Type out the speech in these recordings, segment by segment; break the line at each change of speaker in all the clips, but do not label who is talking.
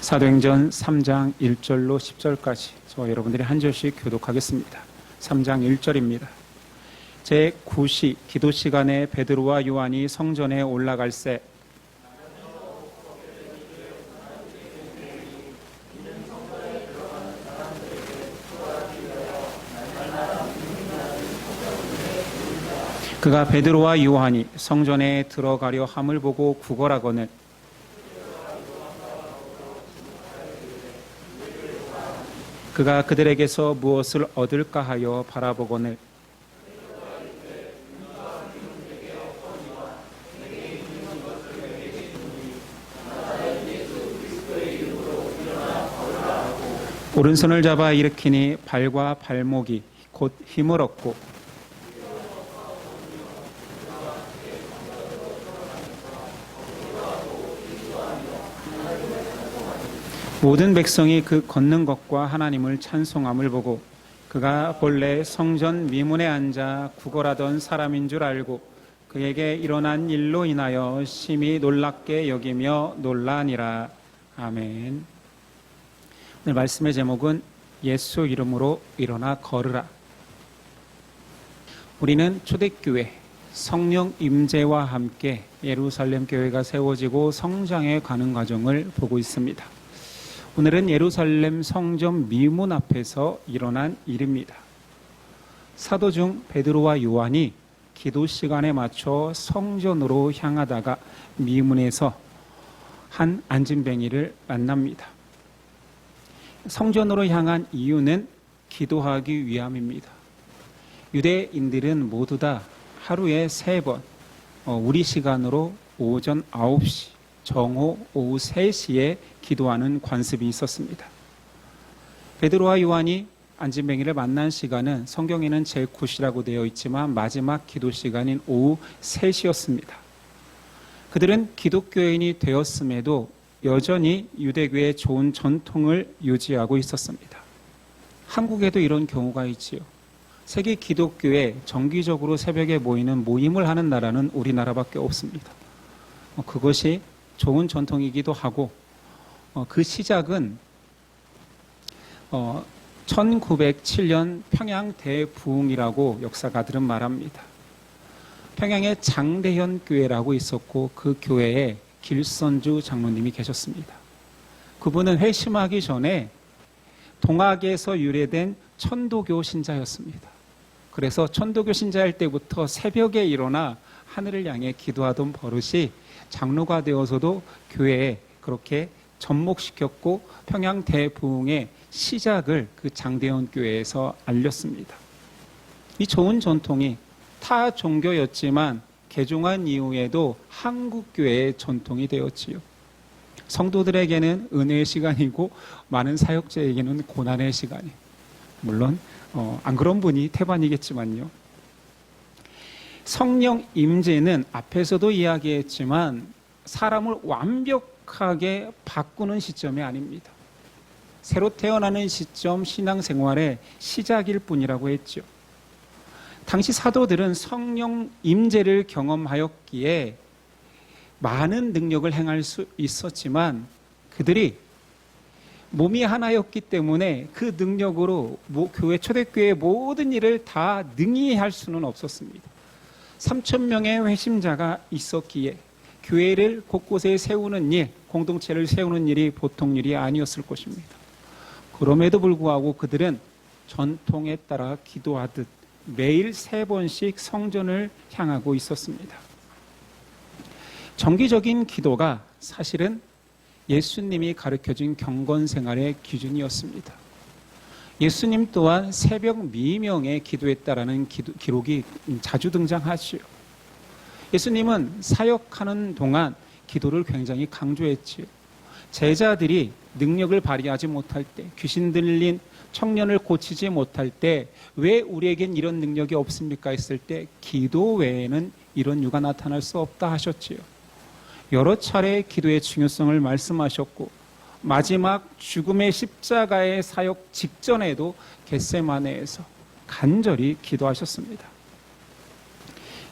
사도행전 3장 1절로 10절까지 저와 여러분들이 한 절씩 교독하겠습니다. 3장 1절입니다. 제9시 기도 시간에 베드로와 요한이 성전에 올라갈새 그가 베드로와 요한이 성전에 들어가려 함을 보고 구걸하거늘 그가 그들에게서 무엇을 얻을까 하여 바라보거늘 오른손을 잡아 일으키니 발과 발목이 곧 힘을 얻고 모든 백성이 그 걷는 것과 하나님을 찬송함을 보고 그가 본래 성전 미문에 앉아 구걸하던 사람인 줄 알고 그에게 일어난 일로 인하여 심히 놀랍게 여기며 놀라니라. 아멘. 오늘 말씀의 제목은 예수 이름으로 일어나 걸으라. 우리는 초대교회 성령 임재와 함께 예루살렘 교회가 세워지고 성장해 가는 과정을 보고 있습니다. 오늘은 예루살렘 성전 미문 앞에서 일어난 일입니다. 사도 중 베드로와 요한이 기도 시간에 맞춰 성전으로 향하다가 미문에서 한 안진뱅이를 만납니다. 성전으로 향한 이유는 기도하기 위함입니다. 유대인들은 모두 다 하루에 3번, 우리 시간으로 오전 9시, 정오 오후 3시에 기도하는 관습이 있었습니다. 베드로와 요한이 안진뱅이를 만난 시간은 성경에는 제9시라고 되어 있지만 마지막 기도 시간인 오후 3시였습니다. 그들은 기독교인이 되었음에도 여전히 유대교의 좋은 전통을 유지하고 있었습니다. 한국에도 이런 경우가 있지요. 세계 기독교에 정기적으로 새벽에 모이는 모임을 하는 나라는 우리나라밖에 없습니다. 그것이 좋은 전통이기도 하고 그 시작은 1907년 평양 대부흥이라고 역사가들은 말합니다. 평양에 장대현 교회라고 있었고 그 교회에 길선주 장로님이 계셨습니다. 그분은 회심하기 전에 동학에서 유래된 천도교 신자였습니다. 그래서 천도교 신자일 때부터 새벽에 일어나 하늘을 향해 기도하던 버릇이 장로가 되어서도 교회에 그렇게 접목시켰고 평양 대부흥의 시작을 그 장대현 교회에서 알렸습니다. 이 좋은 전통이 타 종교였지만 개종한 이후에도 한국 교회의 전통이 되었지요. 성도들에게는 은혜의 시간이고 많은 사역자에게는 고난의 시간이. 물론 안 그런 분이 태반이겠지만요. 성령 임재는 앞에서도 이야기했지만 사람을 완벽하게 바꾸는 시점이 아닙니다. 새로 태어나는 시점 신앙생활의 시작일 뿐이라고 했죠. 당시 사도들은 성령 임재를 경험하였기에 많은 능력을 행할 수 있었지만 그들이 몸이 하나였기 때문에 그 능력으로 교회 초대교회의 모든 일을 다 능히 할 수는 없었습니다. 3,000명의 회심자가 있었기에 교회를 곳곳에 세우는 일, 공동체를 세우는 일이 보통 일이 아니었을 것입니다. 그럼에도 불구하고 그들은 전통에 따라 기도하듯 매일 3번씩 성전을 향하고 있었습니다. 정기적인 기도가 사실은 예수님이 가르쳐준 경건생활의 기준이었습니다. 예수님 또한 새벽 미명에 기도했다라는 기록이 자주 등장하지요. 예수님은 사역하는 동안 기도를 굉장히 강조했지요. 제자들이 능력을 발휘하지 못할 때, 귀신 들린 청년을 고치지 못할 때 왜 우리에겐 이런 능력이 없습니까? 했을 때 기도 외에는 이런 유가 나타날 수 없다 하셨지요. 여러 차례 기도의 중요성을 말씀하셨고 마지막 죽음의 십자가의 사역 직전에도 겟세마네에서 간절히 기도하셨습니다.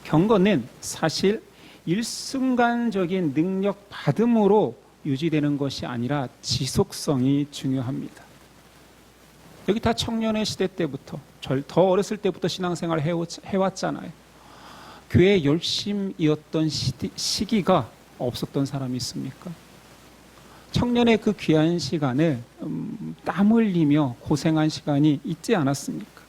경건은 사실 일순간적인 능력 받음으로 유지되는 것이 아니라 지속성이 중요합니다. 여기 다 청년의 시대 때부터, 더 어렸을 때부터 신앙생활을 해왔잖아요. 교회에 열심이었던 시기가 없었던 사람이 있습니까? 청년의 그 귀한 시간을 땀 흘리며 고생한 시간이 있지 않았습니까?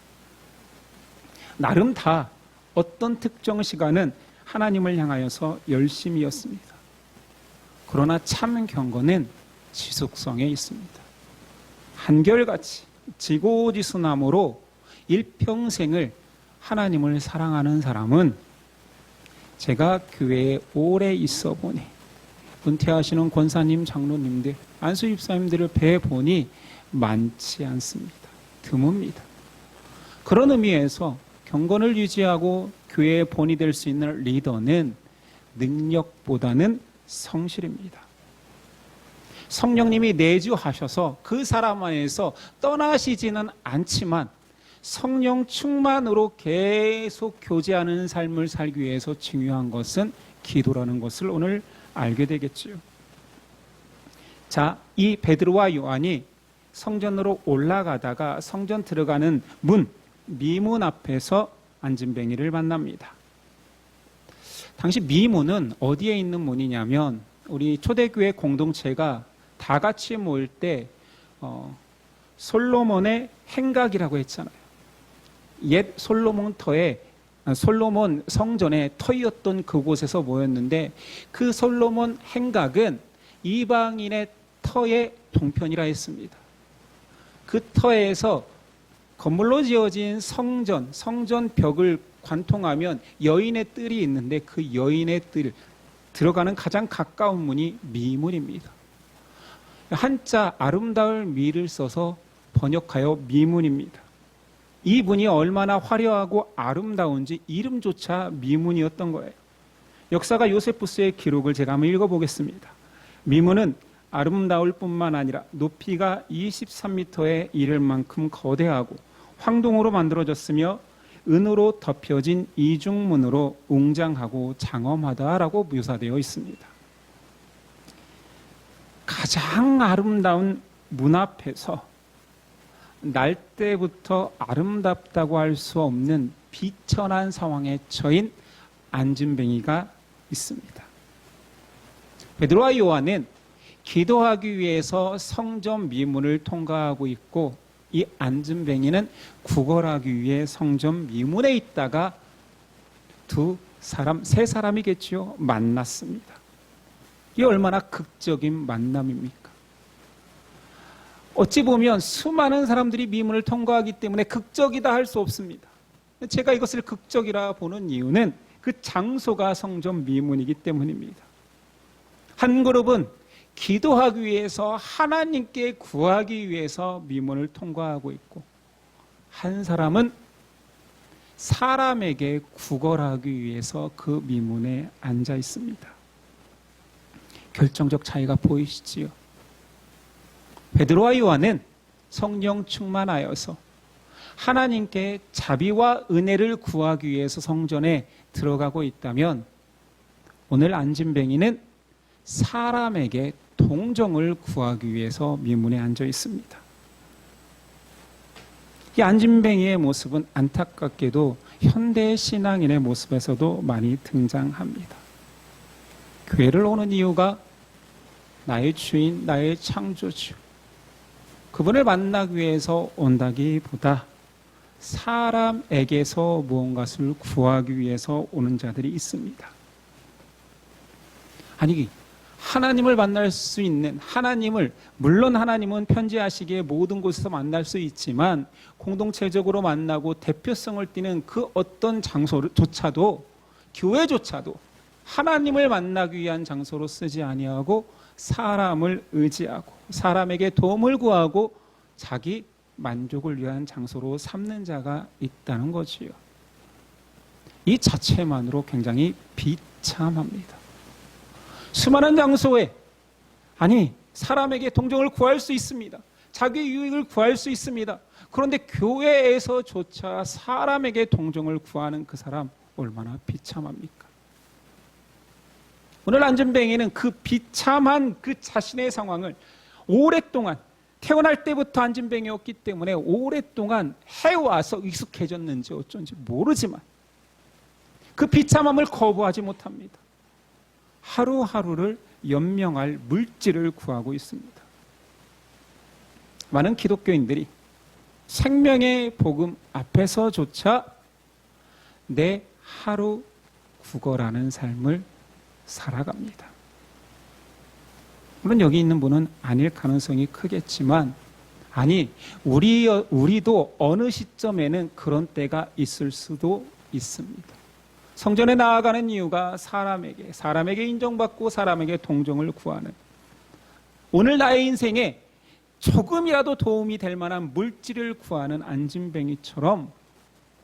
나름 다 어떤 특정 시간은 하나님을 향하여서 열심이었습니다. 그러나 참 경건은 지속성에 있습니다. 한결같이 지고지순함으로 일평생을 하나님을 사랑하는 사람은 제가 교회에 오래 있어 보니, 은퇴하시는 권사님, 장로님들, 안수 집사님들을 뵈보니 많지 않습니다. 드뭅니다. 그런 의미에서 경건을 유지하고 교회의 본이 될 수 있는 리더는 능력보다는 성실입니다. 성령님이 내주하셔서 그 사람 안에서 떠나시지는 않지만 성령 충만으로 계속 교제하는 삶을 살기 위해서 중요한 것은 기도라는 것을 오늘 알게 되겠지요. 자, 이 베드로와 요한이 성전으로 올라가다가 성전 들어가는 문, 미문 앞에서 안진뱅이를 만납니다. 당시 미문은 어디에 있는 문이냐면 우리 초대교회 공동체가 다 같이 모일 때 솔로몬의 행각이라고 했잖아요. 옛 솔로몬 성전의 터였던 그곳에서 모였는데 그 솔로몬 행각은 이방인의 터의 동편이라 했습니다. 그 터에서 건물로 지어진 성전 벽을 관통하면 여인의 뜰이 있는데 그 여인의 뜰 들어가는 가장 가까운 문이 미문입니다. 한자 아름다울 미를 써서 번역하여 미문입니다. 이 문이 얼마나 화려하고 아름다운지 이름조차 미문이었던 거예요. 역사가 요세푸스의 기록을 제가 한번 읽어보겠습니다. 미문은 아름다울 뿐만 아니라 높이가 23m에 이를 만큼 거대하고 황동으로 만들어졌으며 은으로 덮여진 이중문으로 웅장하고 장엄하다라고 묘사되어 있습니다. 가장 아름다운 문 앞에서 날 때부터 아름답다고 할 수 없는 비천한 상황에 처인 안진뱅이가 있습니다. 베드로와 요한은 기도하기 위해서 성전 미문을 통과하고 있고 이 안진뱅이는 구걸하기 위해 성전 미문에 있다가 세 사람이겠죠. 만났습니다. 이게 얼마나 극적인 만남입니까? 어찌 보면 수많은 사람들이 미문을 통과하기 때문에 극적이다 할 수 없습니다. 제가 이것을 극적이라 보는 이유는 그 장소가 성전 미문이기 때문입니다. 한 그룹은 기도하기 위해서 하나님께 구하기 위해서 미문을 통과하고 있고 한 사람은 사람에게 구걸하기 위해서 그 미문에 앉아 있습니다. 결정적 차이가 보이시지요? 베드로와 요한은 성령 충만하여서 하나님께 자비와 은혜를 구하기 위해서 성전에 들어가고 있다면 오늘 안진뱅이는 사람에게 동정을 구하기 위해서 미문에 앉아 있습니다. 이 안진뱅이의 모습은 안타깝게도 현대 신앙인의 모습에서도 많이 등장합니다. 교회를 오는 이유가 나의 주인, 나의 창조주, 그분을 만나기 위해서 온다기보다 사람에게서 무언가를 구하기 위해서 오는 자들이 있습니다. 아니, 하나님을 만날 수 있는 물론 하나님은 편지하시기에 모든 곳에서 만날 수 있지만 공동체적으로 만나고 대표성을 띠는 그 어떤 장소조차도 교회조차도 하나님을 만나기 위한 장소로 쓰지 아니하고 사람을 의지하고 사람에게 도움을 구하고 자기 만족을 위한 장소로 삼는 자가 있다는 거지요. 이 자체만으로 굉장히 비참합니다. 수많은 장소에 사람에게 동정을 구할 수 있습니다. 자기 유익을 구할 수 있습니다. 그런데 교회에서조차 사람에게 동정을 구하는 그 사람 얼마나 비참합니까? 오늘 안진뱅이는 그 비참한 그 자신의 상황을 오랫동안, 태어날 때부터 안진뱅이였기 때문에 오랫동안 해와서 익숙해졌는지 어쩐지 모르지만 그 비참함을 거부하지 못합니다. 하루하루를 연명할 물질을 구하고 있습니다. 많은 기독교인들이 생명의 복음 앞에서조차 내 하루 구걸하는 삶을 살아갑니다. 물론 여기 있는 분은 아닐 가능성이 크겠지만, 아니, 우리도 어느 시점에는 그런 때가 있을 수도 있습니다. 성전에 나아가는 이유가 사람에게 인정받고 사람에게 동정을 구하는, 오늘 나의 인생에 조금이라도 도움이 될 만한 물질을 구하는 안진뱅이처럼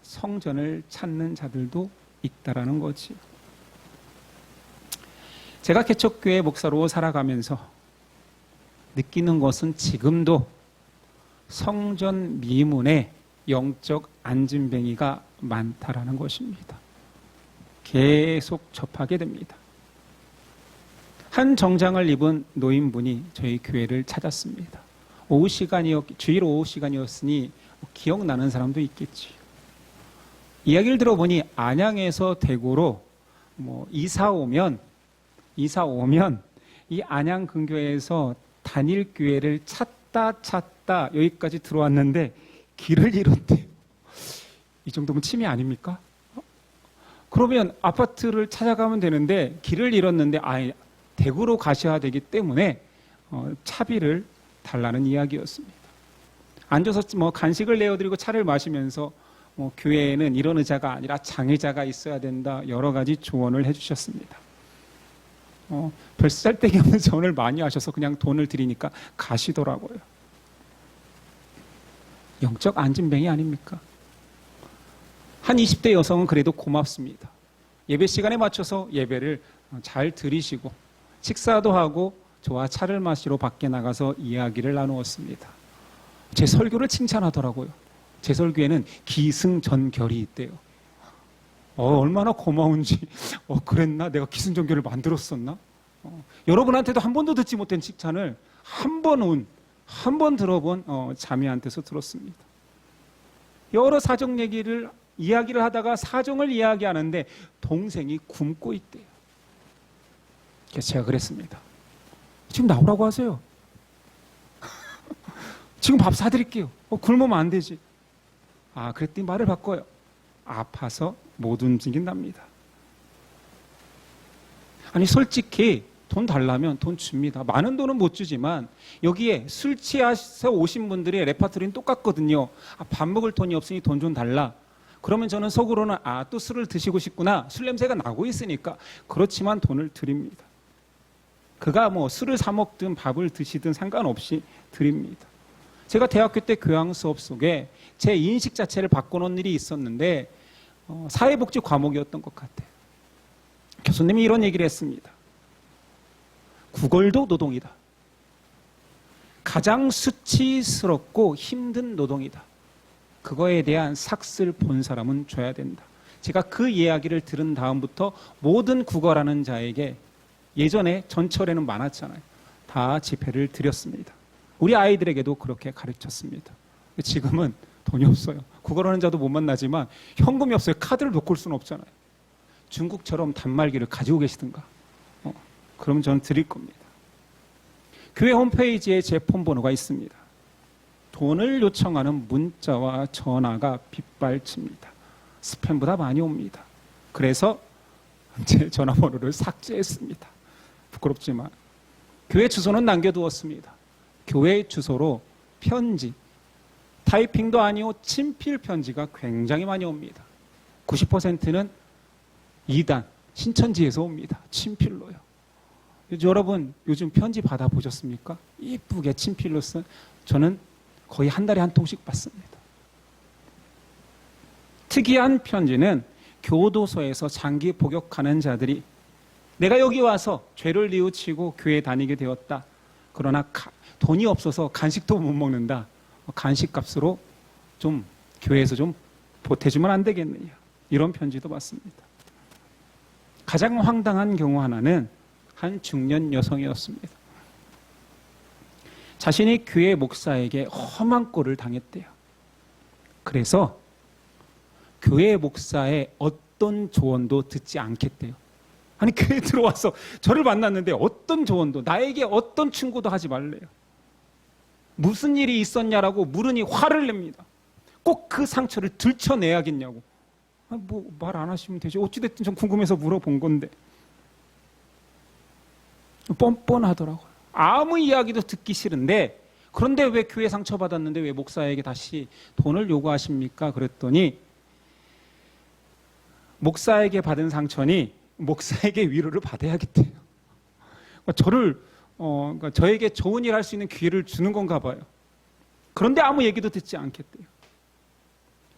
성전을 찾는 자들도 있다라는 거지. 제가 개척교회 목사로 살아가면서 느끼는 것은 지금도 성전 미문에 영적 안진뱅이가 많다라는 것입니다. 계속 접하게 됩니다. 한 정장을 입은 노인분이 저희 교회를 찾았습니다. 주일 오후 시간이었으니 기억나는 사람도 있겠지. 이야기를 들어보니 안양에서 대구로 이사 오면 이 안양 근교에서 단일 교회를 찾다 여기까지 들어왔는데 길을 잃었대요. 이 정도면 치매 아닙니까? 그러면 아파트를 찾아가면 되는데 길을 잃었는데 대구로 가셔야 되기 때문에 차비를 달라는 이야기였습니다. 앉아서 간식을 내어드리고 차를 마시면서 교회에는 이런 의자가 아니라 장의자가 있어야 된다, 여러 가지 조언을 해주셨습니다. 별 쓸데기 없는 조언을 많이 하셔서 그냥 돈을 드리니까 가시더라고요. 영적 안진뱅이 아닙니까? 한 20대 여성은 그래도 고맙습니다. 예배 시간에 맞춰서 예배를 잘 들으시고 식사도 하고 저와 차를 마시러 밖에 나가서 이야기를 나누었습니다. 제 설교를 칭찬하더라고요. 제 설교에는 기승전결이 있대요. 얼마나 고마운지. 그랬나? 내가 기승전결을 만들었었나? 여러분한테도 한 번도 듣지 못한 칭찬을 한 번 들어본 자매한테서 들었습니다. 여러 사정 이야기를 하다가 사정을 이야기하는데 동생이 굶고 있대요. 그래서 제가 그랬습니다. 지금 나오라고 하세요. 지금 밥 사드릴게요. 굶으면 안 되지. 그랬더니 말을 바꿔요. 아파서 못 움직인답니다. 아니, 솔직히 돈 달라면 돈 줍니다. 많은 돈은 못 주지만 여기에 술 취해서 오신 분들의 레파토리는 똑같거든요. 밥 먹을 돈이 없으니 돈 좀 달라. 그러면 저는 속으로는 또 술을 드시고 싶구나. 술 냄새가 나고 있으니까. 그렇지만 돈을 드립니다. 그가 술을 사 먹든 밥을 드시든 상관없이 드립니다. 제가 대학교 때 교양 수업 속에 제 인식 자체를 바꿔놓은 일이 있었는데 사회복지 과목이었던 것 같아요. 교수님이 이런 얘기를 했습니다. 구걸도 노동이다. 가장 수치스럽고 힘든 노동이다. 그거에 대한 삭스를 본 사람은 줘야 된다. 제가 그 이야기를 들은 다음부터 모든 구걸하는 자에게, 예전에 전철에는 많았잖아요, 다 지폐를 드렸습니다. 우리 아이들에게도 그렇게 가르쳤습니다. 지금은 돈이 없어요. 구걸하는 자도 못 만나지만 현금이 없어요. 카드를 놓고 올 수는 없잖아요. 중국처럼 단말기를 가지고 계시든가. 그럼 저는 드릴 겁니다. 교회 홈페이지에 제 폰번호가 있습니다. 돈을 요청하는 문자와 전화가 빗발칩니다. 스팸보다 많이 옵니다. 그래서 제 전화번호를 삭제했습니다. 부끄럽지만 교회 주소는 남겨두었습니다. 교회 주소로 편지, 타이핑도 아니고 친필 편지가 굉장히 많이 옵니다. 90%는 2단, 신천지에서 옵니다. 친필로요. 여러분 요즘 편지 받아보셨습니까? 이쁘게 친필로 쓴, 저는 거의 한 달에 한 통씩 받습니다. 특이한 편지는 교도소에서 장기 복역하는 자들이 내가 여기 와서 죄를 뉘우치고 교회 다니게 되었다. 그러나 돈이 없어서 간식도 못 먹는다. 간식값으로 좀 교회에서 좀 보태주면 안 되겠느냐. 이런 편지도 받습니다. 가장 황당한 경우 하나는 한 중년 여성이었습니다. 자신이 교회 목사에게 험한 꼴을 당했대요. 그래서 교회 목사의 어떤 조언도 듣지 않겠대요. 아니, 교회에 들어와서 저를 만났는데 어떤 조언도, 나에게 어떤 충고도 하지 말래요. 무슨 일이 있었냐라고 물으니 화를 냅니다. 꼭 그 상처를 들춰내야겠냐고. 뭐 말 안 하시면 되지. 어찌됐든 좀 궁금해서 물어본 건데. 뻔뻔하더라고요. 아무 이야기도 듣기 싫은데, 그런데 왜 교회 상처받았는데 왜 목사에게 다시 돈을 요구하십니까? 그랬더니 목사에게 받은 상처니 목사에게 위로를 받아야겠대요. 그러니까 저에게 좋은 일 할 수 있는 기회를 주는 건가 봐요. 그런데 아무 얘기도 듣지 않겠대요.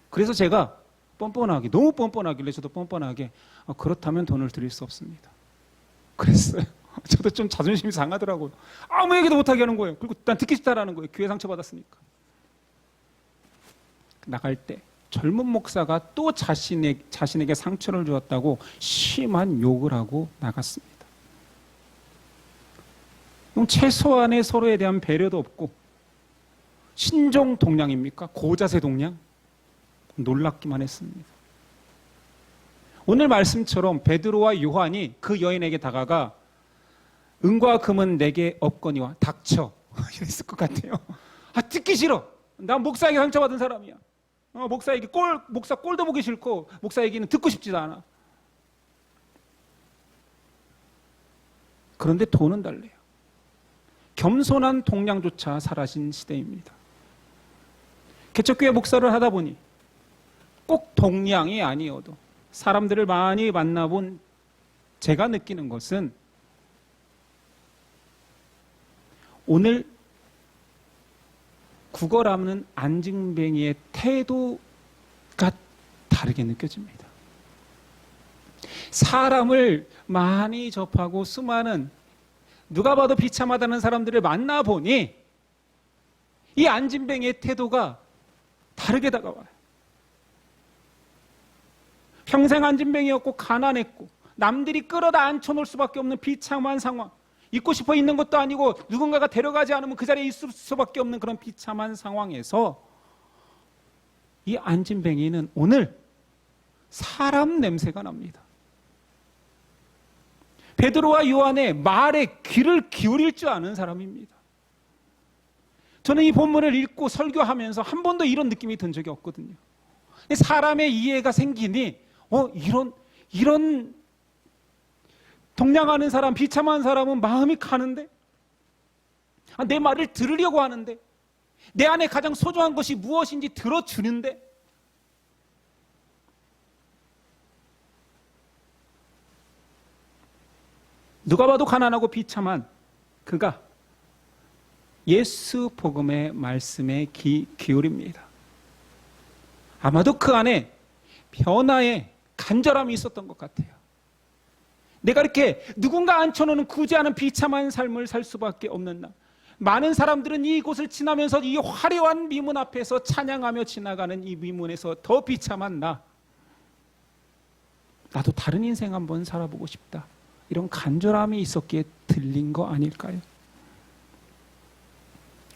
그래서 제가 뻔뻔하게, 너무 뻔뻔하길래 저도 뻔뻔하게 그렇다면 돈을 드릴 수 없습니다. 그랬어요. 저도 좀 자존심이 상하더라고요. 아무 얘기도 못하게 하는 거예요. 그리고 난 듣기 싫다라는 거예요. 교회 상처받았으니까. 나갈 때 젊은 목사가 또 자신에게 상처를 주었다고 심한 욕을 하고 나갔습니다. 그럼 최소한의 서로에 대한 배려도 없고, 신종 동량입니까? 고자세 동량? 놀랍기만 했습니다. 오늘 말씀처럼 베드로와 요한이 그 여인에게 다가가 은과 금은 내게 없거니와 닥쳐 이랬을 것 같아요. 듣기 싫어. 난 목사에게 상처받은 사람이야. 목사 꼴도 보기 싫고 목사 얘기는 듣고 싶지도 않아. 그런데 돈은 달래요. 겸손한 동량조차 사라진 시대입니다. 개척교회 목사를 하다 보니 꼭 동량이 아니어도 사람들을 많이 만나본 제가 느끼는 것은, 오늘 구걸하는 안징뱅이의 태도가 다르게 느껴집니다. 사람을 많이 접하고 수많은, 누가 봐도 비참하다는 사람들을 만나보니 이 안진뱅이의 태도가 다르게 다가와요. 평생 안진뱅이였고 가난했고 남들이 끌어다 앉혀놓을 수밖에 없는 비참한 상황, 있고 싶어 있는 것도 아니고 누군가가 데려가지 않으면 그 자리에 있을 수밖에 없는 그런 비참한 상황에서 이 안진뱅이는 오늘 사람 냄새가 납니다. 베드로와 요한의 말에 귀를 기울일 줄 아는 사람입니다. 저는 이 본문을 읽고 설교하면서 한 번도 이런 느낌이 든 적이 없거든요. 사람의 이해가 생기니 이런 동량하는 사람, 비참한 사람은 마음이 가는데, 내 말을 들으려고 하는데, 내 안에 가장 소중한 것이 무엇인지 들어주는데, 누가 봐도 가난하고 비참한 그가 예수 복음의 말씀에 귀 기울입니다. 아마도 그 안에 변화의 간절함이 있었던 것 같아요. 내가 이렇게 누군가 앉혀놓는 굳이 않은 비참한 삶을 살 수밖에 없는 나. 많은 사람들은 이곳을 지나면서 이 화려한 미문 앞에서 찬양하며 지나가는 이 미문에서 더 비참한 나. 나도 다른 인생 한번 살아보고 싶다. 이런 간절함이 있었기에 들린 거 아닐까요?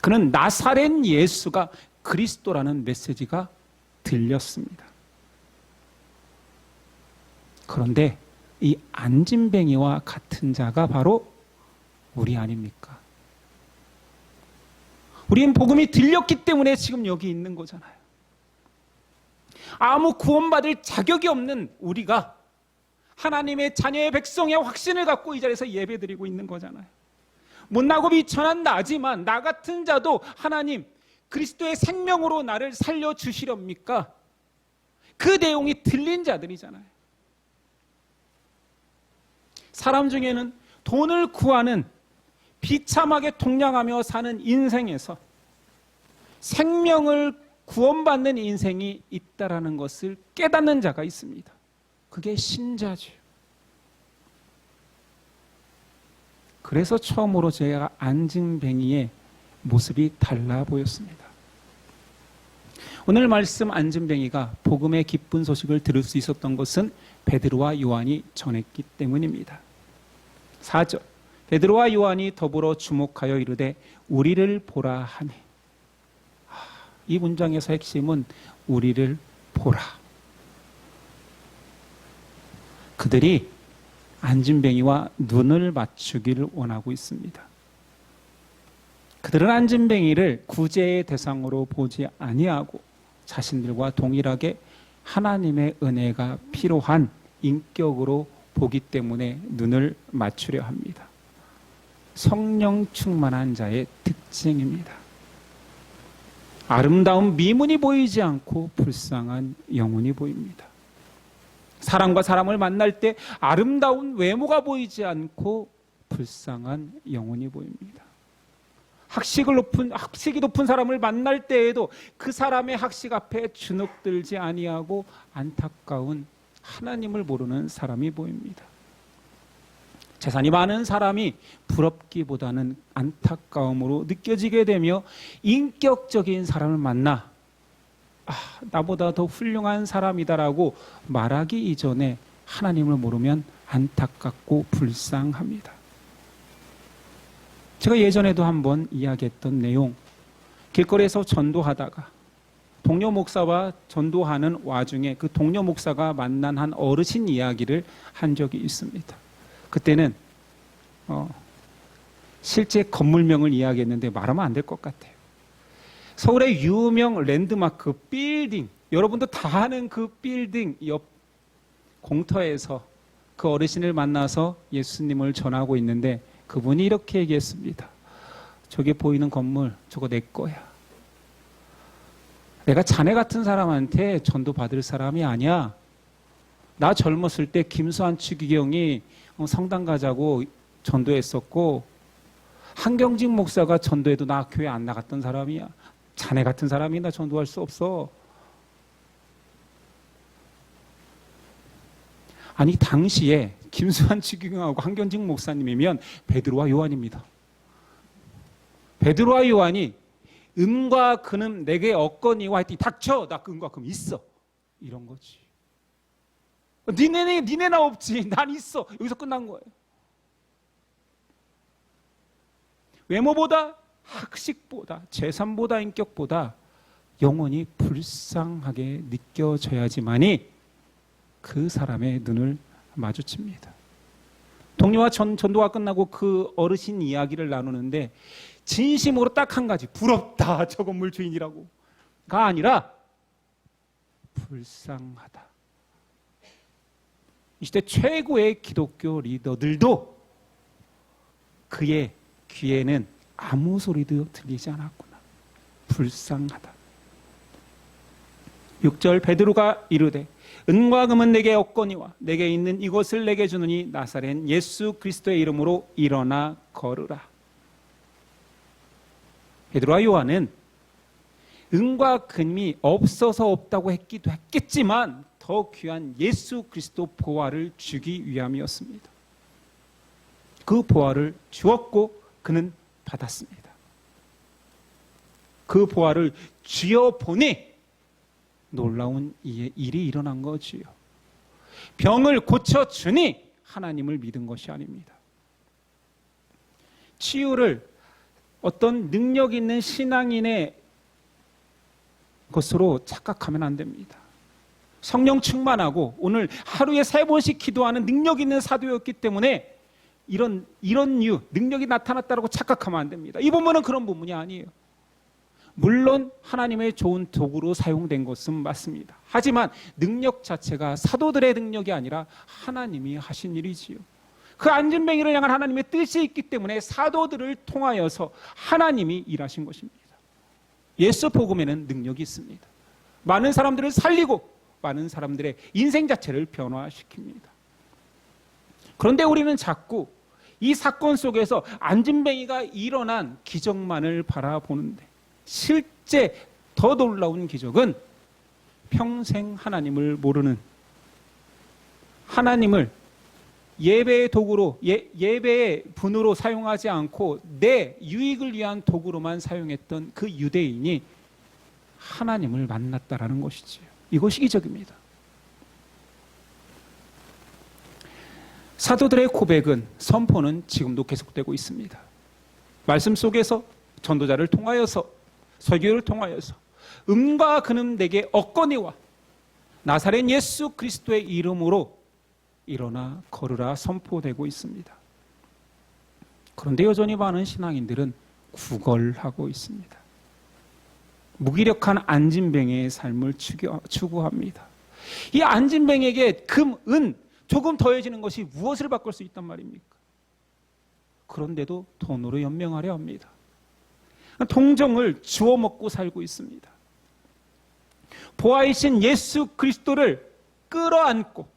그는 나사렛 예수가 그리스도라는 메시지가 들렸습니다. 그런데 이 안진뱅이와 같은 자가 바로 우리 아닙니까? 우리는 복음이 들렸기 때문에 지금 여기 있는 거잖아요. 아무 구원받을 자격이 없는 우리가 하나님의 자녀의 백성의 확신을 갖고 이 자리에서 예배드리고 있는 거잖아요. 못나고 비천한 나지만 나 같은 자도 하나님 그리스도의 생명으로 나를 살려주시렵니까? 그 내용이 들린 자들이잖아요. 사람 중에는 돈을 구하는 비참하게 동량하며 사는 인생에서 생명을 구원받는 인생이 있다라는 것을 깨닫는 자가 있습니다. 그게 신자죠. 그래서 처음으로 제가 안진뱅이의 모습이 달라 보였습니다. 오늘 말씀 안진뱅이가 복음의 기쁜 소식을 들을 수 있었던 것은 베드로와 요한이 전했기 때문입니다. 4절 베드로와 요한이 더불어 주목하여 이르되 우리를 보라 하니. 이 문장에서 핵심은 우리를 보라. 그들이 안진뱅이와 눈을 맞추기를 원하고 있습니다. 그들은 안진뱅이를 구제의 대상으로 보지 아니하고 자신들과 동일하게 하나님의 은혜가 필요한 인격으로 보기 때문에 눈을 맞추려 합니다. 성령 충만한 자의 특징입니다. 아름다운 미문이 보이지 않고 불쌍한 영혼이 보입니다. 사람과 사람을 만날 때 아름다운 외모가 보이지 않고 불쌍한 영혼이 보입니다. 학식이 높은 사람을 만날 때에도 그 사람의 학식 앞에 주눅들지 아니하고 안타까운 하나님을 모르는 사람이 보입니다. 재산이 많은 사람이 부럽기보다는 안타까움으로 느껴지게 되며 인격적인 사람을 만나 나보다 더 훌륭한 사람이다라고 말하기 이전에 하나님을 모르면 안타깝고 불쌍합니다. 제가 예전에도 한번 이야기했던 내용, 길거리에서 전도하다가 동료 목사와 전도하는 와중에 그 동료 목사가 만난 한 어르신 이야기를 한 적이 있습니다. 그때는 실제 건물명을 이야기했는데 말하면 안 될 것 같아요. 서울의 유명 랜드마크 빌딩, 여러분도 다 아는 그 빌딩 옆 공터에서 그 어르신을 만나서 예수님을 전하고 있는데 그분이 이렇게 얘기했습니다. 저기 보이는 건물, 저거 내 거야. 내가 자네 같은 사람한테 전도 받을 사람이 아니야. 나 젊었을 때 김수환 추기경이 성당 가자고 전도했었고 한경직 목사가 전도해도 나 교회 안 나갔던 사람이야. 자네 같은 사람이 나 전도할 수 없어. 아니 당시에 김수환 추기경하고 한경직 목사님이면 베드로와 요한입니다. 베드로와 요한이 은과 금은 내게 없거니와 했더니 닥쳐, 나 은과 금 있어, 이런 거지. 니네나 없지, 난 있어. 여기서 끝난 거예요. 외모보다, 학식보다, 재산보다, 인격보다 영혼이 불쌍하게 느껴져야지만이 그 사람의 눈을 마주칩니다. 동료와 전도가 끝나고 그 어르신 이야기를 나누는데 진심으로 딱 한 가지, 부럽다 저 건물 주인이라고가 아니라 불쌍하다. 이 시대 최고의 기독교 리더들도 그의 귀에는 아무 소리도 들리지 않았구나. 불쌍하다. 6절 베드로가 이르되 은과 금은 내게 없거니와 내게 있는 이것을 내게 주느니 나사렛 예수 그리스도의 이름으로 일어나 걸으라. 베드로와 요한은 은과 금이 없어서 없다고 했기도 했겠지만 더 귀한 예수 그리스도 보화를 주기 위함이었습니다. 그 보화를 주었고 그는 받았습니다. 그 보화를 쥐어보니 놀라운 일이 일어난 거지요. 병을 고쳐주니 하나님을 믿은 것이 아닙니다. 치유를 어떤 능력 있는 신앙인의 것으로 착각하면 안 됩니다. 성령 충만하고 오늘 하루에 3번씩 기도하는 능력 있는 사도였기 때문에 이런 능력이 나타났다고 착각하면 안 됩니다. 이 본문은 그런 본문이 아니에요. 물론 하나님의 좋은 도구로 사용된 것은 맞습니다. 하지만 능력 자체가 사도들의 능력이 아니라 하나님이 하신 일이지요. 그 안진뱅이를 향한 하나님의 뜻이 있기 때문에 사도들을 통하여서 하나님이 일하신 것입니다. 예수 복음에는 능력이 있습니다. 많은 사람들을 살리고 많은 사람들의 인생 자체를 변화시킵니다. 그런데 우리는 자꾸 이 사건 속에서 안진뱅이가 일어난 기적만을 바라보는데 실제 더 놀라운 기적은 평생 하나님을 모르는, 하나님을 예배의 도구로, 예배의 분으로 사용하지 않고 내 유익을 위한 도구로만 사용했던 그 유대인이 하나님을 만났다라는 것이지요. 이것이 기적입니다. 사도들의 고백은, 선포는 지금도 계속되고 있습니다. 말씀 속에서 전도자를 통하여서, 설교를 통하여서 음과 근음 내게 얻거니와 나사렛 예수 그리스도의 이름으로 일어나 걸으라 선포되고 있습니다. 그런데 여전히 많은 신앙인들은 구걸하고 있습니다. 무기력한 안진뱅이의 삶을 추구합니다. 이 안진뱅이에게 금, 은 조금 더해지는 것이 무엇을 바꿀 수 있단 말입니까? 그런데도 돈으로 연명하려 합니다. 동정을 주워 먹고 살고 있습니다. 보아이신 예수 그리스도를 끌어안고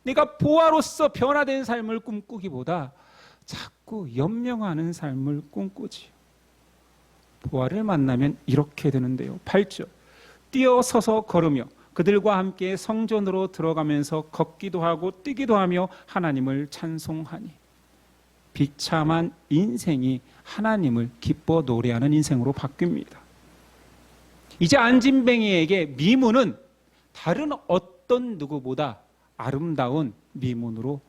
내가 보아로서 변화된 삶을 꿈꾸기보다 자꾸 연명하는 삶을 꿈꾸지요. 보아를 만나면 이렇게 되는데요. 8절. 뛰어서서 걸으며 그들과 함께 성전으로 들어가면서 걷기도 하고 뛰기도 하며 하나님을 찬송하니. 비참한 인생이 하나님을 기뻐 노래하는 인생으로 바뀝니다. 이제 안진뱅이에게 미문은 다른 어떤 누구보다 아름다운 미문으로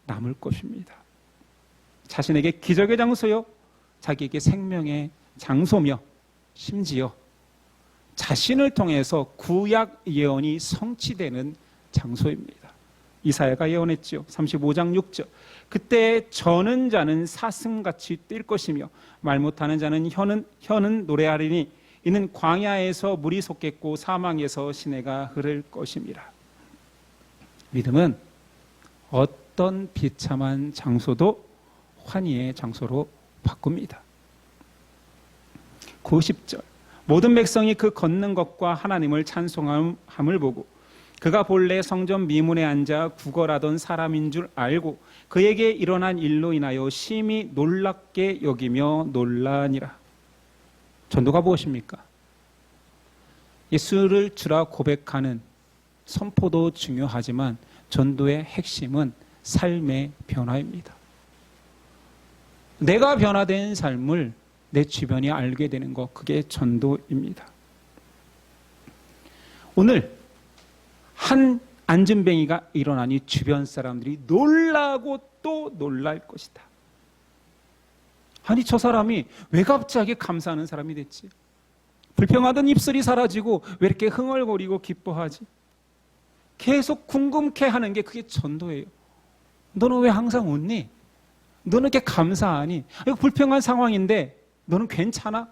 남을 것입니다. 자신에게 기적의 장소요, 자기에게 생명의 장소며 심지어 자신을 통해서 구약 예언이 성취되는 장소입니다. 이사야가 예언했죠. 35장 6절. 그때 저는 자는 사슴같이 뛸 것이며 말 못하는 자는 혀는 노래하리니 이는 광야에서 물이 솟겠고 사망에서 시내가 흐를 것임이라. 믿음은 어떤 비참한 장소도 환희의 장소로 바꿉니다. 90절. 모든 백성이 그 걷는 것과 하나님을 찬송함을 보고 그가 본래 성전 미문에 앉아 구걸하던 사람인 줄 알고 그에게 일어난 일로 인하여 심히 놀랍게 여기며 놀라니라. 전도가 무엇입니까? 예수를 주라 고백하는 선포도 중요하지만 전도의 핵심은 삶의 변화입니다. 내가 변화된 삶을 내 주변이 알게 되는 것, 그게 전도입니다. 오늘 한 안진뱅이가 일어나니 주변 사람들이 놀라고 또 놀랄 것이다. 아니, 저 사람이 왜 갑자기 감사하는 사람이 됐지? 불평하던 입술이 사라지고 왜 이렇게 흥얼거리고 기뻐하지? 계속 궁금케 하는 게 그게 전도예요. 너는 왜 항상 웃니? 너는 이렇게 감사하니? 이거 불평한 상황인데 너는 괜찮아?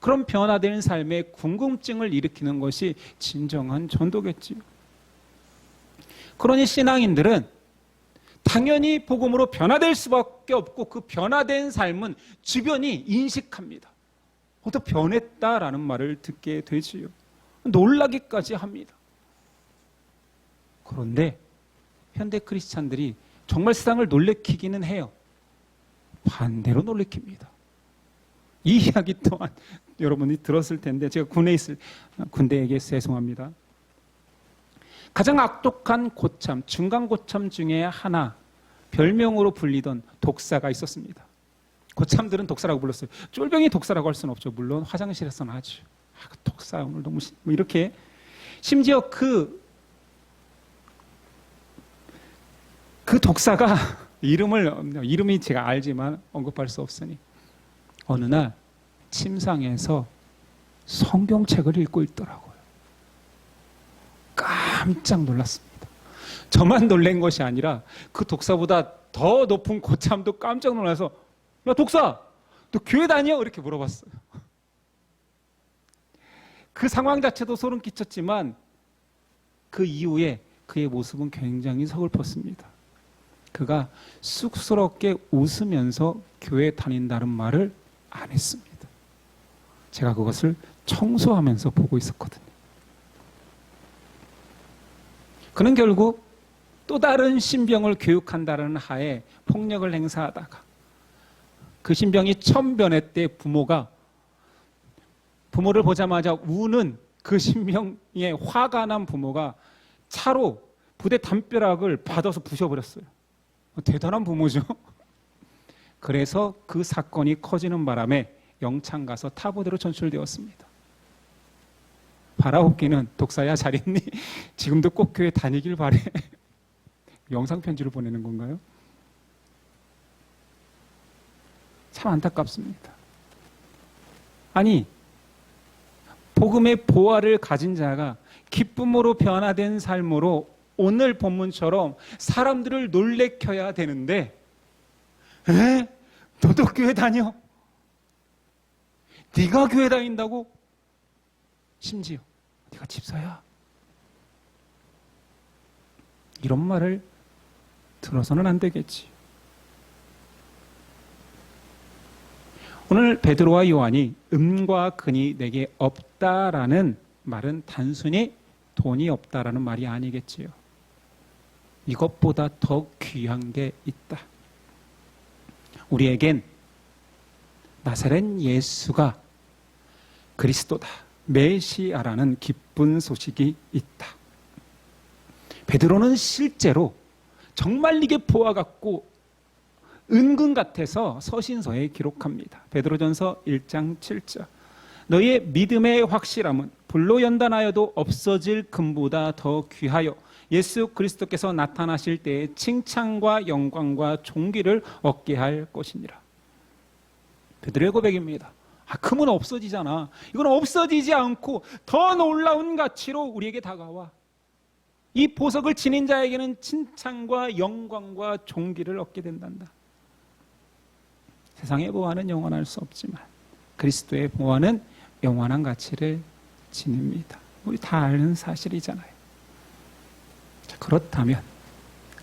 그런 변화되는 삶에 궁금증을 일으키는 것이 진정한 전도겠지요. 그러니 신앙인들은 당연히 복음으로 변화될 수밖에 없고 그 변화된 삶은 주변이 인식합니다. 또 변했다라는 말을 듣게 되지요. 놀라기까지 합니다. 그런데 현대 크리스찬들이 정말 세상을 놀래키기는 해요. 반대로 놀래킵니다. 이 이야기 또한 여러분이 들었을 텐데 제가 군대에게 죄송합니다. 가장 악독한 고참, 중간고참 중에 하나, 별명으로 불리던 독사가 있었습니다. 고참들은 독사라고 불렀어요. 쫄병이 독사라고 할 수는 없죠. 물론 화장실에서는 하죠. 그 독사 오늘 너무 이렇게. 심지어 그 독사가 이름이 제가 알지만 언급할 수 없으니 어느 날 침상에서 성경책을 읽고 있더라고요. 깜짝 놀랐습니다. 저만 놀란 것이 아니라 그 독사보다 더 높은 고참도 깜짝 놀라서 야, 독사! 너 교회 다녀? 이렇게 물어봤어요. 그 상황 자체도 소름 끼쳤지만 그 이후에 그의 모습은 굉장히 서글펐습니다. 그가 쑥스럽게 웃으면서 교회 다닌다는 말을 안 했습니다. 제가 그것을 청소하면서 보고 있었거든요. 그는 결국 또 다른 신병을 교육한다는 하에 폭력을 행사하다가 그 신병이 천변회 때 부모를 보자마자 우는 그 신병의 화가 난 부모가 차로 부대 담벼락을 받아서 부셔버렸어요. 대단한 부모죠. 그래서 그 사건이 커지는 바람에 영창 가서 타부대로 전출되었습니다. 바라옵기는 독사야 잘 있니? 지금도 꼭 교회 다니길 바래. 영상편지를 보내는 건가요? 참 안타깝습니다. 아니, 복음의 보화를 가진 자가 기쁨으로 변화된 삶으로 오늘 본문처럼 사람들을 놀래켜야 되는데, 너도 교회 다녀? 네가 교회 다닌다고? 심지어 네가 집사야? 이런 말을 들어서는 안 되겠지. 오늘 베드로와 요한이 음과 근이 내게 없다라는 말은 단순히 돈이 없다라는 말이 아니겠지요. 이것보다 더 귀한 게 있다. 우리에겐 나사렛 예수가 그리스도다, 메시아라는 기쁜 소식이 있다. 베드로는 실제로 정말 이게 보화 같고 은근 같아서 서신서에 기록합니다. 베드로전서 1장 7절. 너희의 믿음의 확실함은 불로 연단하여도 없어질 금보다 더 귀하여 예수 그리스도께서 나타나실 때에 칭찬과 영광과 존귀를 얻게 할 것이니라. 베드로의 고백입니다. 금은 없어지잖아. 이건 없어지지 않고 더 놀라운 가치로 우리에게 다가와. 이 보석을 지닌 자에게는 칭찬과 영광과 존귀를 얻게 된단다. 세상의 보화는 영원할 수 없지만 그리스도의 보화는 영원한 가치를 지닙니다. 우리 다 아는 사실이잖아요. 자, 그렇다면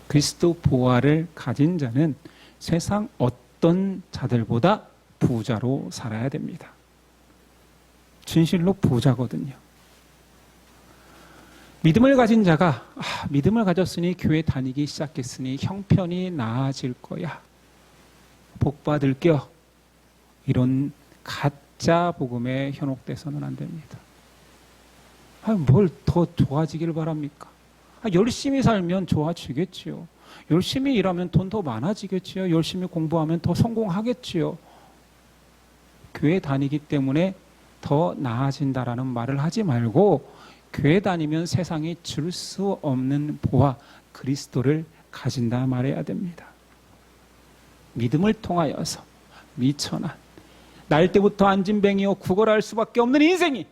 그리스도 보화를 가진 자는 세상 어떤 자들보다 부자로 살아야 됩니다. 진실로 부자거든요. 믿음을 가진 자가 믿음을 가졌으니 교회 다니기 시작했으니 형편이 나아질 거야, 복 받을게요, 이런 가짜 복음에 현혹돼서는 안 됩니다. 뭘 더 좋아지기를 바랍니까? 열심히 살면 좋아지겠지요. 열심히 일하면 돈 더 많아지겠지요. 열심히 공부하면 더 성공하겠지요. 교회 다니기 때문에 더 나아진다라는 말을 하지 말고 교회 다니면 세상이 줄 수 없는 보화 그리스도를 가진다 말해야 됩니다. 믿음을 통하여서 미천한 날 때부터 안진뱅이요 구걸할 수밖에 없는 인생이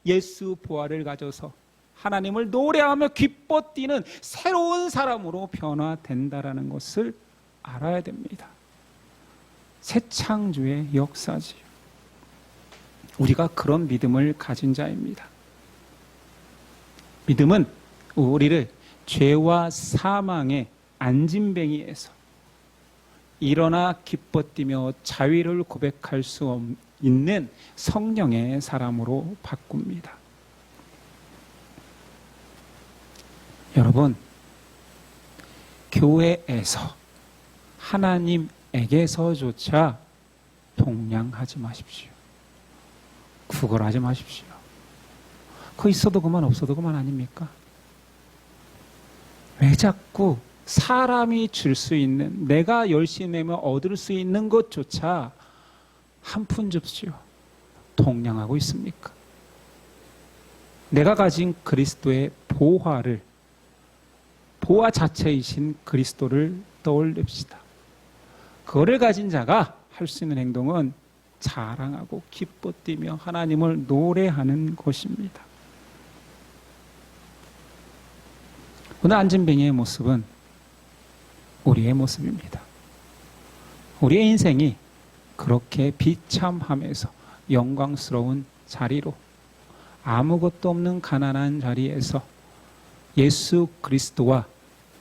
예수 보화를 가져서 하나님을 노래하며 기뻐 뛰는 새로운 사람으로 변화된다라는 것을 알아야 됩니다. 새 창조의 역사지요. 우리가 그런 믿음을 가진 자입니다. 믿음은 우리를 죄와 사망의 안진뱅이에서 일어나 기뻐 뛰며 자유를 고백할 수 있는 성령의 사람으로 바꿉니다. 여러분, 교회에서 하나님에게서조차 동냥하지 마십시오. 구걸하지 마십시오. 그거 있어도 그만 없어도 그만 아닙니까? 왜 자꾸 사람이 줄 수 있는, 내가 열심히 내면 얻을 수 있는 것조차 한 푼 줍시오. 동냥하고 있습니까? 내가 가진 그리스도의 보화 자체이신 그리스도를 떠올립시다. 그거를 가진 자가 할 수 있는 행동은 자랑하고 기뻐 뛰며 하나님을 노래하는 것입니다. 오늘 안진뱅이의 모습은 우리의 모습입니다. 우리의 인생이 그렇게 비참함에서 영광스러운 자리로, 아무것도 없는 가난한 자리에서 예수 그리스도와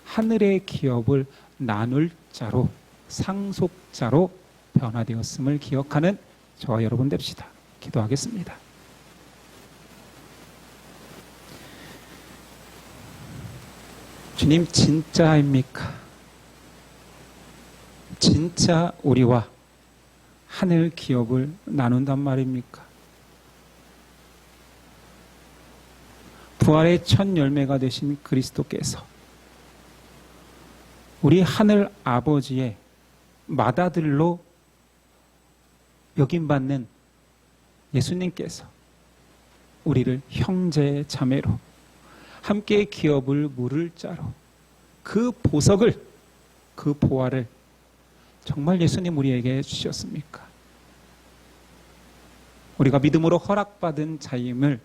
하늘의 기업을 나눌 자로, 상속자로 변화되었음을 기억하는 저와 여러분 됩시다. 기도하겠습니다. 주님, 진짜입니까? 진짜 우리와 하늘 기업을 나눈단 말입니까? 부활의 첫 열매가 되신 그리스도께서 우리 하늘 아버지의 맏아들로 여김받는 예수님께서 우리를 형제 자매로 함께 기업을 물을 자로 그 보석을, 그 보화를 정말 예수님 우리에게 주셨습니까? 우리가 믿음으로 허락받은 자임을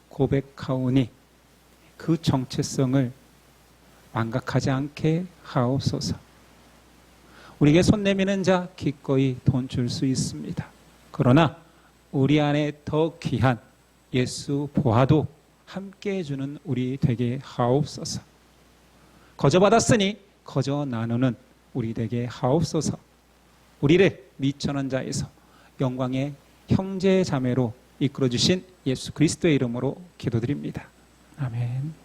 고백하오니 그 정체성을 망각하지 않게 하옵소서. 우리에게 손 내미는 자 기꺼이 돈 줄 수 있습니다. 그러나 우리 안에 더 귀한 예수 보화도 함께 해주는 우리 되게 하옵소서. 거저 받았으니 거저 나누는 우리 되게 하옵소서. 우리를 미천한 자에서 영광의 형제 자매로 이끌어주신 예수 그리스도의 이름으로 기도드립니다. 아멘.